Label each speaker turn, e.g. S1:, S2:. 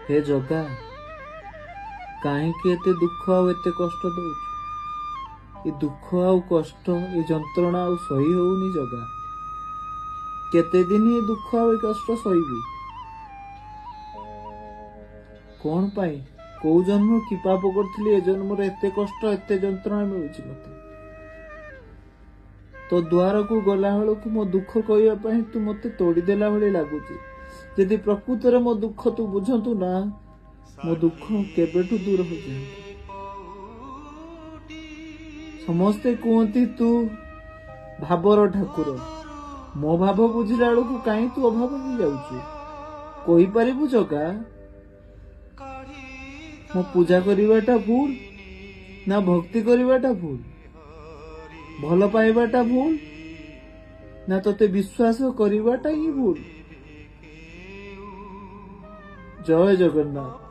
S1: हे जगा कहीं एते दुख आउ एते कष्ट दउछु ये दुख आउ कष्ट ये जंत्रणा आउ सही होउनी जगा केते दिन ये दुख आउ कष्ट सहीबी कौन पाई कौ जन्म कि पाप करथिली ए जन्म रे एते कष्ट एते जंत्रणा मिलुछि मते तो द्वार को गला हलो को मो दुख कहया पई तू मते तोड़ी देला भली लागुछि यदि प्रकृत रे मो दुख तू बुझंतु ना मो दुख केबेठु दूर हो जाए समस्ते कहती तू भावर ठाकुर मो भाव बुझिला बेलू कहीं तू अभाव हो जाऊछु कहि परिबु जगा मो पूजा करिवाटा भूल ना भक्ति करिवाटा भूल भल पाइबाटा भूल ना तोते विश्वास करिवाटा ही भूल जय जगन्नाथ।